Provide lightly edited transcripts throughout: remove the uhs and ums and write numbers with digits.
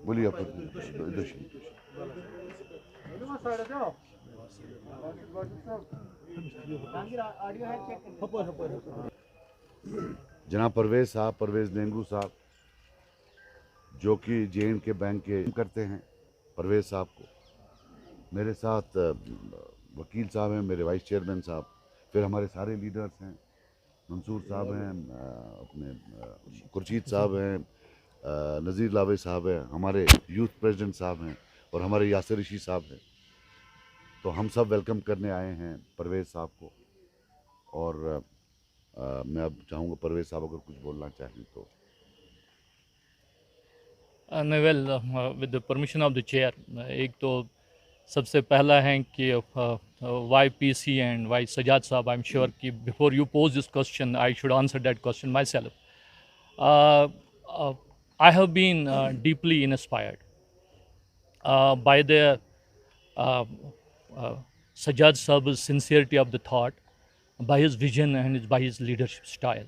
बोलिए आप इधर से। जनाब परवेज़ नेंगू साहब जो कि जे.एंड.के बैंक के करते हैं, परवेज़ साहब को मेरे साथ वकील साहब हैं, मेरे वाइस चेयरमैन साहब, फिर हमारे सारे लीडर्स हैं, मंसूर साहब हैं, अपने खुर्शीद साहब हैं, नज़ीर लावे साहब हैं, हमारे यूथ प्रेसिडेंट साहब हैं और हमारे यासिर ऋषि साहब हैं। तो हम सब वेलकम करने आए हैं परवेज़ साहब को। और मैं अब चाहूँगा परवेज़ साहब अगर कुछ बोलना चाहें तो। With the permission of the chair, एक तो सबसे पहला है कि why PC and why Sajad साहब, आई एम श्योर कि before you pose this question I should answer that question myself. I have been deeply inspired by the Sajjad Saab's sincerity of the thought, by his vision and by his leadership style.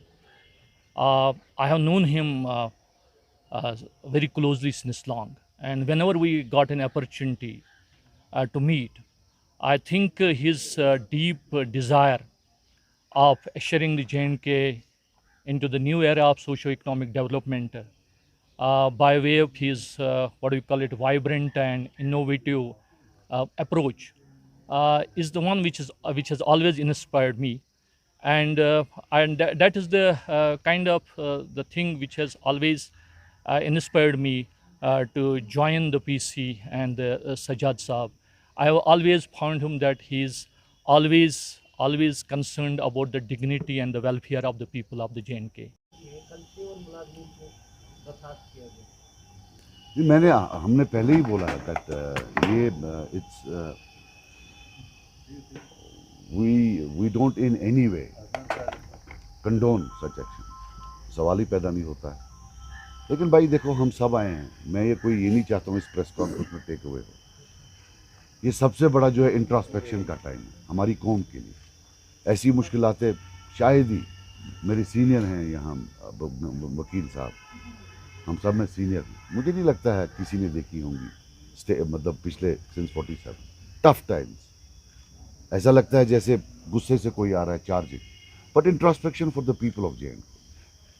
I have known him very closely since long, and whenever we got an opportunity to meet, I think his deep desire of ushering the JNK into the new era of socio-economic development by way of his what do you call it, vibrant and innovative approach is the one which has always inspired me, and that is the kind of the thing which has always inspired me to join the PC and the Sajjad Saab. I have always found him that he is always concerned about the dignity and the welfare of the people of the JNK. हमने पहले ही बोला है that ये it's we don't in any way condone such action. सवाल ही पैदा नहीं होता है। लेकिन भाई देखो, हम सब आए हैं, मैं ये नहीं चाहता हूँ इस प्रेस कॉन्फ्रेंस में टेक अवे हो। ये सबसे बड़ा जो है इंट्रोस्पेक्शन का टाइम है हमारी कौम के लिए। ऐसी मुश्किलातें शायद ही मेरे सीनियर हैं यहाँ वकील साहब, हम सब में सीनियर हैं, मुझे नहीं लगता है किसी ने देखी होंगी मतलब पिछले सिंस 47 टफ टाइम्स। ऐसा लगता है जैसे गुस्से से कोई आ रहा है charging, but introspection for the people of J and.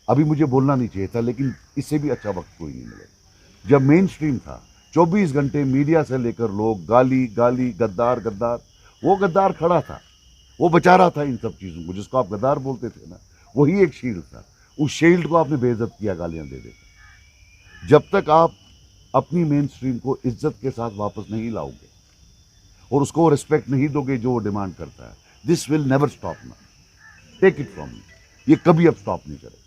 अभी मुझे बोलना नहीं चाहिए था, लेकिन इससे भी अच्छा वक्त कोई नहीं मिलेगा। जब मेन स्ट्रीम था 24 घंटे मीडिया से लेकर लोग गाली गाली गद्दार गद्दार, वो गद्दार खड़ा था, वो बचा रहा था इन सब चीज़ों को। जिसको आप गद्दार बोलते थे ना, वही एक शील्ड था। उस शील्ड को आपने बेइज्जत किया गालियां दे देकर। जब तक आप अपनी मेन स्ट्रीम को इज्जत के साथ वापस नहीं लाओगे और उसको रिस्पेक्ट नहीं दोगे जो वो डिमांड करता है, दिस विल नेवर स्टॉप ना, टेक इट फ्रॉम मी, ये कभी अब स्टॉप नहीं करेगा।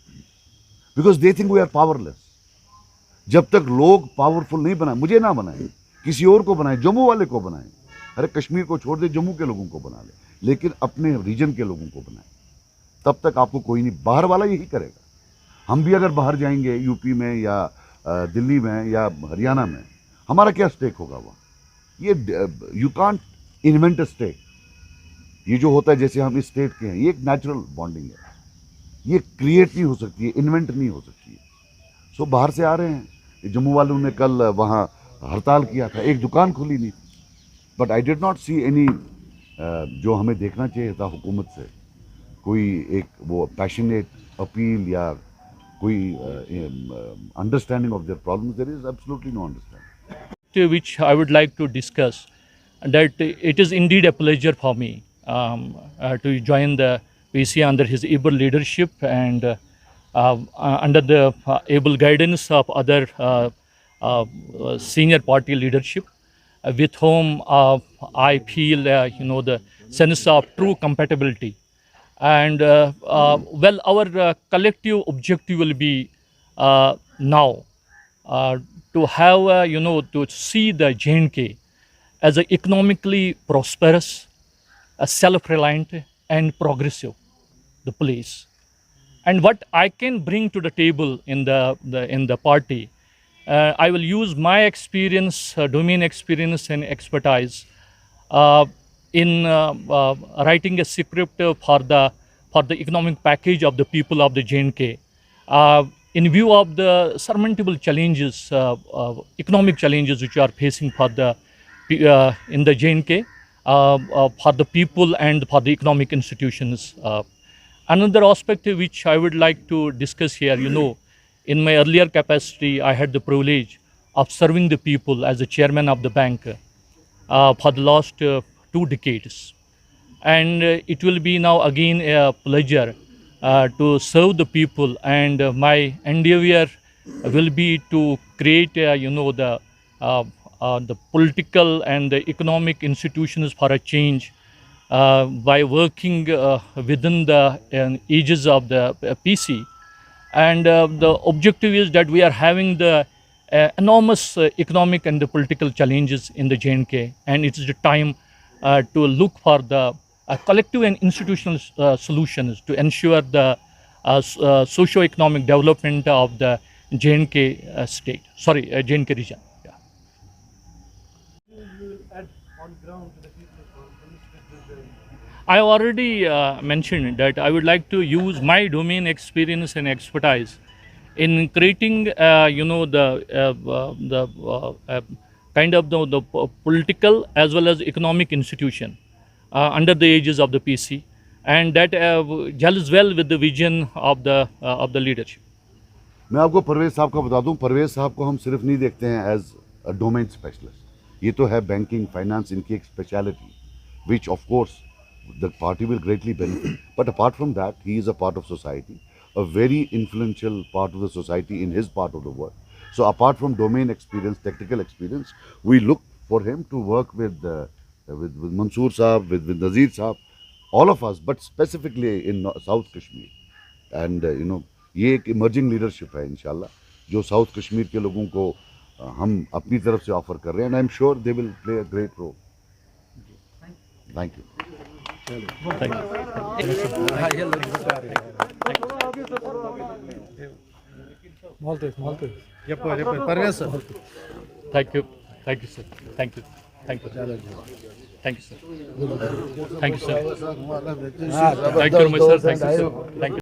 Because they think we are powerless. जब तक लोग पावरफुल नहीं बनाए, मुझे ना बनाए, किसी और को बनाए, जम्मू वाले को बनाए, अरे कश्मीर को छोड़ दे, जम्मू के लोगों को बना ले, लेकिन अपने रीजन के लोगों को बनाए, तब तक आपको कोई नहीं, बाहर वाला यही करेगा। हम भी अगर बाहर जाएंगे यूपी में या दिल्ली में या हरियाणा में, हमारा क्या स्टेक होगा वहाँ? ये you can't invent a state. ये जो होता है जैसे हम इस स्टेट के हैं, ये एक नेचुरल बॉन्डिंग है, ये क्रिएट नहीं हो सकती है, इन्वेंट नहीं हो सकती है। सो बाहर से आ रहे हैं। जम्मू वालों ने कल वहाँ हड़ताल किया था, एक दुकान खुली नहीं थी, but I did not see any जो हमें देखना चाहिए था हुकूमत से, कोई एक वो पैशनेट अपील या कोई understanding of their problems. There is absolutely no understanding. Which I would like to discuss, that it is indeed a pleasure for me to join the PC under his able leadership and under the able guidance of other senior party leadership with whom I feel the sense of true compatibility. And well, our collective objective will be now to have to see the JNK as an economically prosperous, self-reliant and progressive the place. And what I can bring to the table in the party, I will use my experience, domain experience and expertise in writing a script for the economic package of the people of the JNK, in view of the surmountable challenges, economic challenges which are facing for the in the JNK, for the people and for the economic institutions. Another aspect which I would like to discuss here, in my earlier capacity, I had the privilege of serving the people as the chairman of the bank for the last 2 decades. And it will be now again a pleasure to serve the people, and my endeavor will be to create the political and the economic institutions for a change by working within the ages of the PC. And the objective is that we are having the enormous economic and the political challenges in the JNK, and it is the time to look for the collective and institutional solutions to ensure the socio-economic development of the JNK state, JNK region. Yeah. I already mentioned that I would like to use my domain experience and expertise in creating, the kind of the political as well as economic institution under the aegis of the PC, and that gels well with the vision of the leadership. मैं आपको परवेज साहब का बता दूं, परवेज साहब को हम सिर्फ नहीं देखते हैं एज अ डोमेन स्पेशलिस्ट, ये तो है बैंकिंग फाइनेंस इनकी एक speciality, which of course the party will greatly benefit, but apart from that he is a part of society, a very influential part of the society in his part of the world. So apart from domain experience, technical experience, we look for him to work with Mansoor Saab, with Nazir Saab, all of us, but specifically in South Kashmir. And ये एक emerging leadership है इंशाल्लाह, जो South Kashmir के लोगों को हम अपनी तरफ से ऑफर कर रहे हैं, and I'm sure they will play a great role. Thank you. Thank you. Parvez sir, Thank you, sir. Thank you, thank you, sir. Thank you, sir. Thank you, sir. Thank you very much, sir. Thank you, sir. Thank you.